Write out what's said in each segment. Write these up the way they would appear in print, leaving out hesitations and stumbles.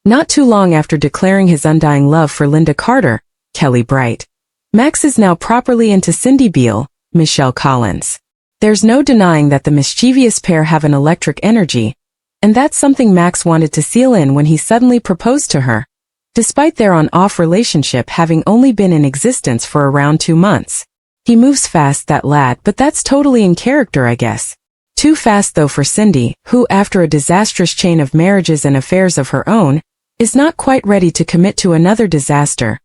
Not too long after declaring his undying love for Linda Carter, Kelly Bright, Max is now properly into Cindy Beale, Michelle Collins. There's no denying that the mischievous pair have an electric energy, and that's something Max wanted to seal in when he suddenly proposed to her, despite their on-off relationship having only been in existence for around 2 months. He moves fast, that lad, but that's totally in character, I guess. Too fast though for Cindy, who, after a disastrous chain of marriages and affairs of her own, is not quite ready to commit to another disaster.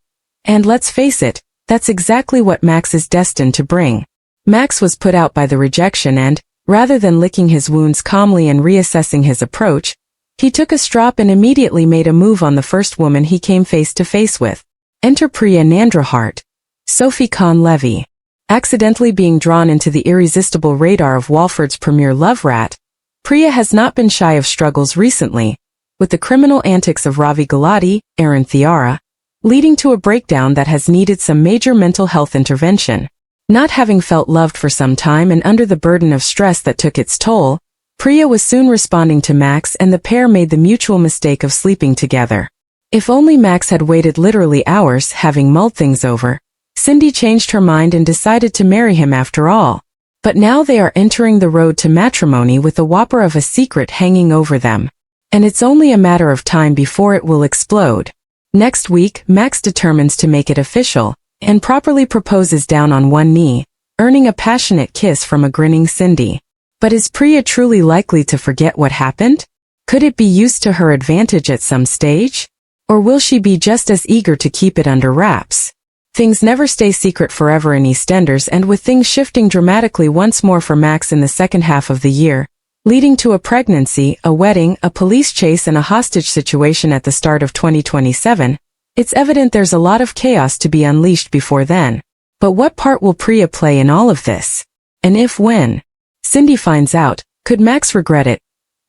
And let's face it, that's exactly what Max is destined to bring. Max was put out by the rejection and, rather than licking his wounds calmly and reassessing his approach, he took a strop and immediately made a move on the first woman he came face to face with. Enter Priya Nandrahart, Sophie Kahn-Levy. Accidentally being drawn into the irresistible radar of Walford's premier love rat, Priya has not been shy of struggles recently, with the criminal antics of Ravi Gulati, Aaron Thiara, leading to a breakdown that has needed some major mental health intervention. Not having felt loved for some time and under the burden of stress that took its toll, Priya was soon responding to Max, and the pair made the mutual mistake of sleeping together. If only Max had waited literally hours, having mulled things over, Cindy changed her mind and decided to marry him after all. But now they are entering the road to matrimony with a whopper of a secret hanging over them. And it's only a matter of time before it will explode. Next week, Max determines to make it official, and properly proposes down on one knee, earning a passionate kiss from a grinning Cindy. But is Priya truly likely to forget what happened? Could it be used to her advantage at some stage? Or will she be just as eager to keep it under wraps? Things never stay secret forever in EastEnders, and with things shifting dramatically once more for Max in the second half of the year, leading to a pregnancy, a wedding, a police chase and a hostage situation at the start of 2027, it's evident there's a lot of chaos to be unleashed before then. But what part will Priya play in all of this? And if when Cindy finds out, could Max regret it?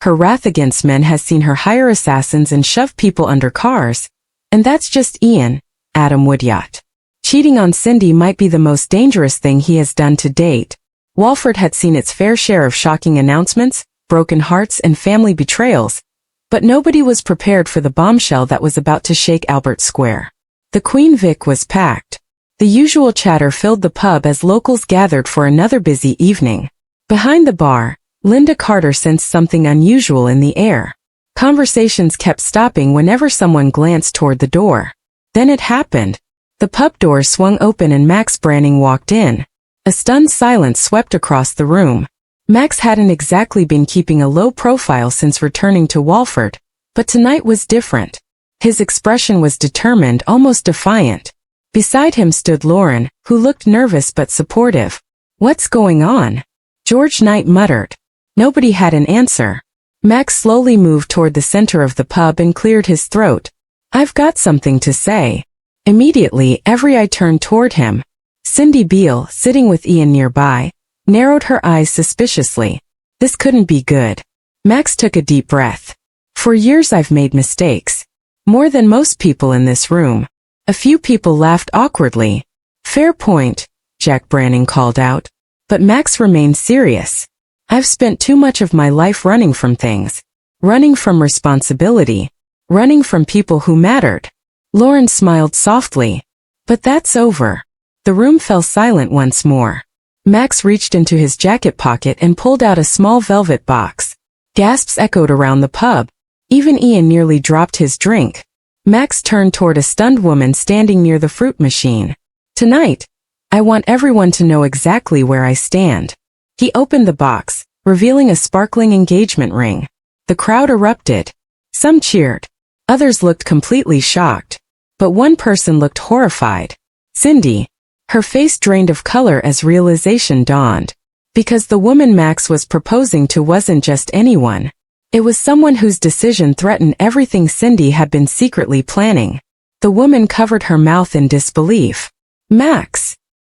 Her wrath against men has seen her hire assassins and shove people under cars. And that's just Ian, Adam Woodyard. Cheating on Cindy might be the most dangerous thing he has done to date. Walford had seen its fair share of shocking announcements, broken hearts and family betrayals, but nobody was prepared for the bombshell that was about to shake Albert Square. The Queen Vic was packed. The usual chatter filled the pub as locals gathered for another busy evening. Behind the bar, Linda Carter sensed something unusual in the air. Conversations kept stopping whenever someone glanced toward the door. Then it happened. The pub doors swung open and Max Branning walked in. A stunned silence swept across the room. Max hadn't exactly been keeping a low profile since returning to Walford, but tonight was different. His expression was determined, almost defiant. Beside him stood Lauren, who looked nervous but supportive. "What's going on?" George Knight muttered. Nobody had an answer. Max slowly moved toward the center of the pub and cleared his throat. "I've got something to say." Immediately, every eye turned toward him. Cindy Beale, sitting with Ian nearby, narrowed her eyes suspiciously. This couldn't be good. Max took a deep breath. "For years I've made mistakes. More than most people in this room." A few people laughed awkwardly. "Fair point," Jack Branning called out. But Max remained serious. "I've spent too much of my life running from things. Running from responsibility. Running from people who mattered." Lauren smiled softly. "But that's over." The room fell silent once more. Max reached into his jacket pocket and pulled out a small velvet box. Gasps echoed around the pub. Even Ian nearly dropped his drink. Max turned toward a stunned woman standing near the fruit machine. "Tonight, I want everyone to know exactly where I stand." He opened the box, revealing a sparkling engagement ring. The crowd erupted. Some cheered. Others looked completely shocked. But one person looked horrified. Cindy. Her face drained of color as realization dawned. Because the woman Max was proposing to wasn't just anyone. It was someone whose decision threatened everything Cindy had been secretly planning. The woman covered her mouth in disbelief. "Max.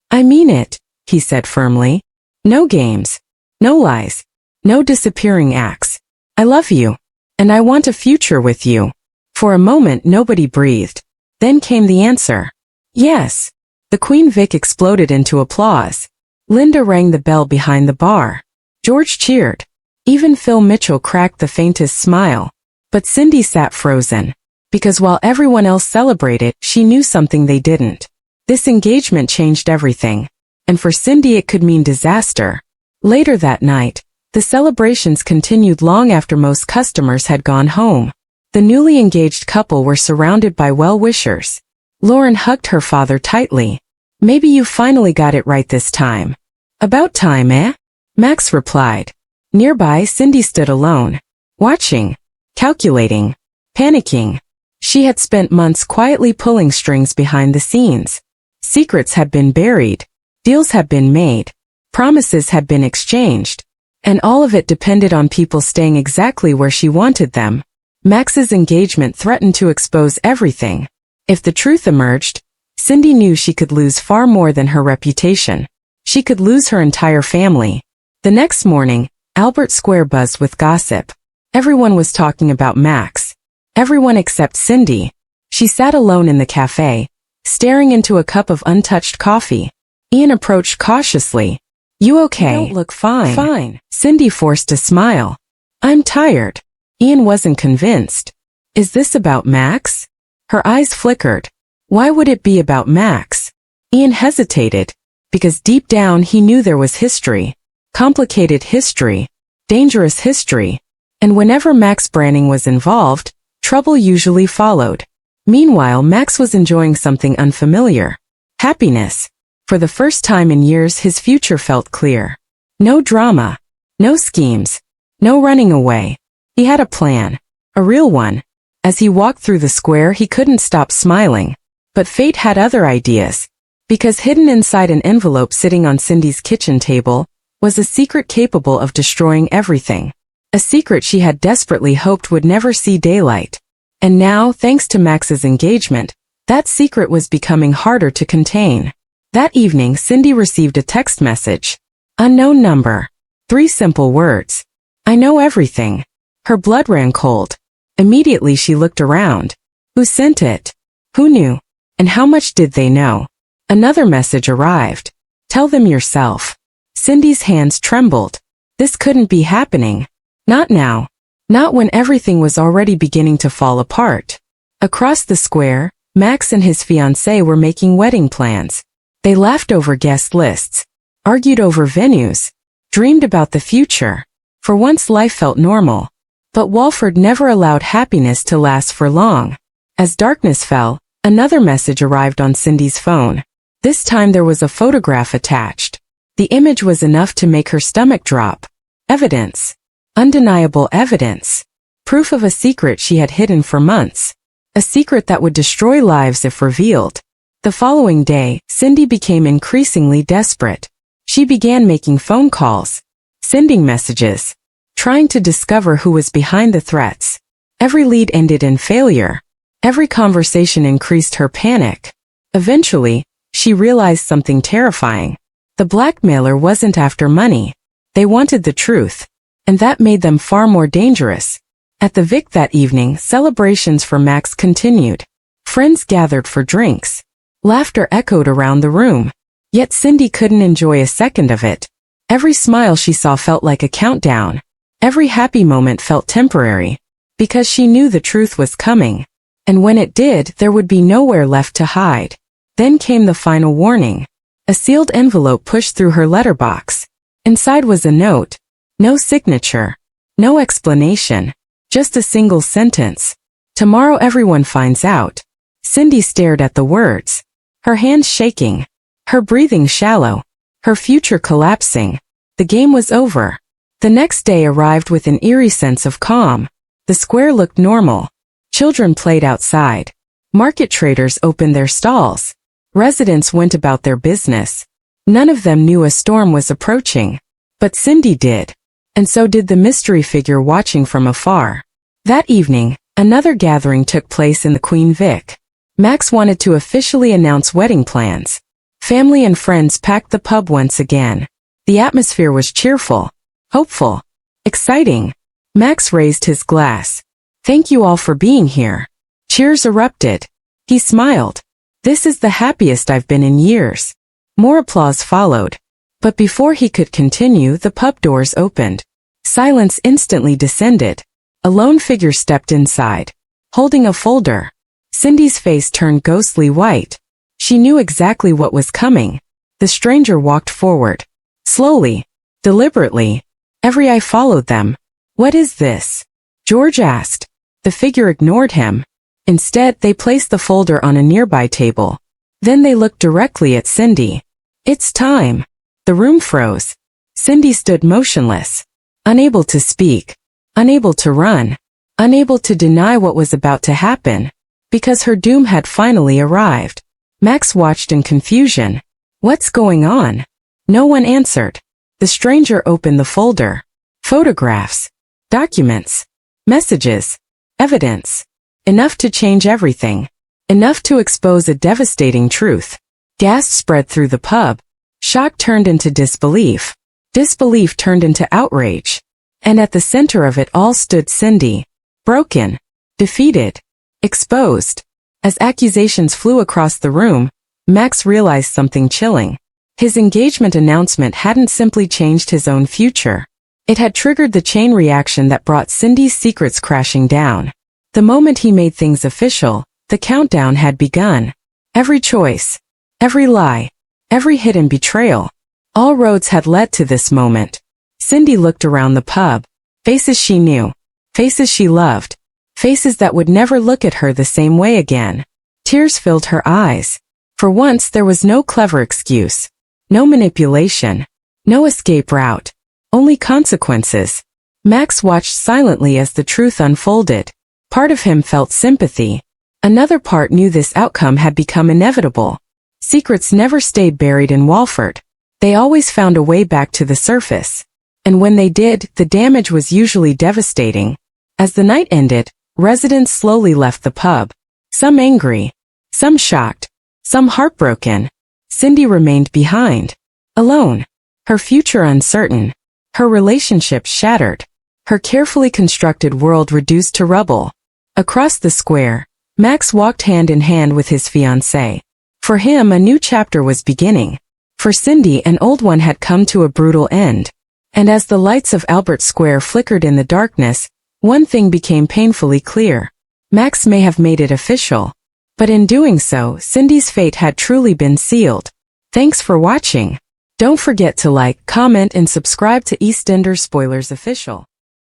I mean it," he said firmly. "No games. No lies. No disappearing acts. I love you. And I want a future with you." For a moment nobody breathed. Then came the answer. "Yes." The Queen Vic exploded into applause. Linda rang the bell behind the bar. George cheered. Even Phil Mitchell cracked the faintest smile. But Cindy sat frozen. Because while everyone else celebrated, she knew something they didn't. This engagement changed everything. And for Cindy it could mean disaster. Later that night, the celebrations continued long after most customers had gone home. The newly engaged couple were surrounded by well-wishers. Lauren hugged her father tightly. "Maybe you finally got it right this time." "About time, eh?" Max replied. Nearby, Cindy stood alone, watching, calculating, panicking. She had spent months quietly pulling strings behind the scenes. Secrets had been buried, deals had been made, promises had been exchanged, and all of it depended on people staying exactly where she wanted them. Max's engagement threatened to expose everything. If the truth emerged, Cindy knew she could lose far more than her reputation. She could lose her entire family. The next morning, Albert Square buzzed with gossip. Everyone was talking about Max. Everyone except Cindy. She sat alone in the cafe, staring into a cup of untouched coffee. Ian approached cautiously. "You okay?" "You don't look fine." "Fine." Cindy forced a smile. "I'm tired." Ian wasn't convinced. "Is this about Max?" Her eyes flickered. Why would it be about Max? Ian hesitated, because deep down he knew there was history. Complicated history. Dangerous history. And whenever Max Branning was involved, trouble usually followed. Meanwhile, Max was enjoying something unfamiliar. Happiness. For the first time in years, his future felt clear. No drama. No schemes. No running away. He had a plan. A real one. As he walked through the square, he couldn't stop smiling. But fate had other ideas. Because hidden inside an envelope sitting on Cindy's kitchen table was a secret capable of destroying everything. A secret she had desperately hoped would never see daylight. And now, thanks to Max's engagement, that secret was becoming harder to contain. That evening, Cindy received a text message. Unknown number. 3 simple words. "I know everything." Her blood ran cold. Immediately she looked around. Who sent it? Who knew? And how much did they know? Another message arrived. "Tell them yourself." Cindy's hands trembled. This couldn't be happening. Not now. Not when everything was already beginning to fall apart. Across the square, Max and his fiancée were making wedding plans. They laughed over guest lists, argued over venues, dreamed about the future. For once life felt normal. But Walford never allowed happiness to last for long. As darkness fell, another message arrived on Cindy's phone. This time there was a photograph attached. The image was enough to make her stomach drop. Evidence. Undeniable evidence. Proof of a secret she had hidden for months. A secret that would destroy lives if revealed. The following day, Cindy became increasingly desperate. She began making phone calls, sending messages, trying to discover who was behind the threats. Every lead ended in failure. Every conversation increased her panic. Eventually, she realized something terrifying. The blackmailer wasn't after money. They wanted the truth. And that made them far more dangerous. At the Vic that evening, celebrations for Max continued. Friends gathered for drinks. Laughter echoed around the room. Yet Cindy couldn't enjoy a second of it. Every smile she saw felt like a countdown. Every happy moment felt temporary. Because she knew the truth was coming. And when it did, there would be nowhere left to hide. Then came the final warning. A sealed envelope pushed through her letterbox. Inside was a note. No signature. No explanation. Just a single sentence. Tomorrow everyone finds out. Cindy stared at the words. Her hands shaking. Her breathing shallow. Her future collapsing. The game was over. The next day arrived with an eerie sense of calm. The square looked normal. Children played outside. Market traders opened their stalls. Residents went about their business. None of them knew a storm was approaching. But Cindy did. And so did the mystery figure watching from afar. That evening, another gathering took place in the Queen Vic. Max wanted to officially announce wedding plans. Family and friends packed the pub once again. The atmosphere was cheerful, hopeful, exciting. Max raised his glass. "Thank you all for being here." Cheers erupted. He smiled. "This is the happiest I've been in years." More applause followed. But before he could continue, the pub doors opened. Silence instantly descended. A lone figure stepped inside. holding a folder. Cindy's face turned ghostly white. She knew exactly what was coming. The stranger walked forward. Slowly. Deliberately. Every eye followed them. "What is this?" George asked. The figure ignored him. Instead, they placed the folder on a nearby table. Then they looked directly at Cindy. "It's time." The room froze. Cindy stood motionless. Unable to speak. Unable to run. Unable to deny what was about to happen. Because her doom had finally arrived. Max watched in confusion. "What's going on?" No one answered. The stranger opened the folder. Photographs. Documents. Messages. Evidence. Enough to change everything. Enough to expose a devastating truth. Gasps spread through the pub. Shock turned into disbelief. Disbelief turned into outrage. And at the center of it all stood Cindy. Broken. Defeated. Exposed. As accusations flew across the room, Max realized something chilling. His engagement announcement hadn't simply changed his own future. It had triggered the chain reaction that brought Cindy's secrets crashing down. The moment he made things official, the countdown had begun. Every choice, every lie, every hidden betrayal, all roads had led to this moment. Cindy looked around the pub. Faces she knew. Faces she loved. Faces that would never look at her the same way again. Tears filled her eyes. For once there was no clever excuse. No manipulation. No escape route. Only consequences. Max watched silently as the truth unfolded. Part of him felt sympathy. Another part knew this outcome had become inevitable. Secrets never stayed buried in Walford. They always found a way back to the surface. And when they did, the damage was usually devastating. As the night ended, residents slowly left the pub. Some angry. Some shocked. Some heartbroken. Cindy remained behind. Alone. Her future uncertain. Her relationship shattered. Her carefully constructed world reduced to rubble. Across the square, Max walked hand in hand with his fiancée. For him, a new chapter was beginning. For Cindy, an old one had come to a brutal end. And as the lights of Albert Square flickered in the darkness, one thing became painfully clear. Max may have made it official. But in doing so, Cindy's fate had truly been sealed. Thanks for watching. Don't forget to like, comment, and subscribe to EastEnders Spoilers Official.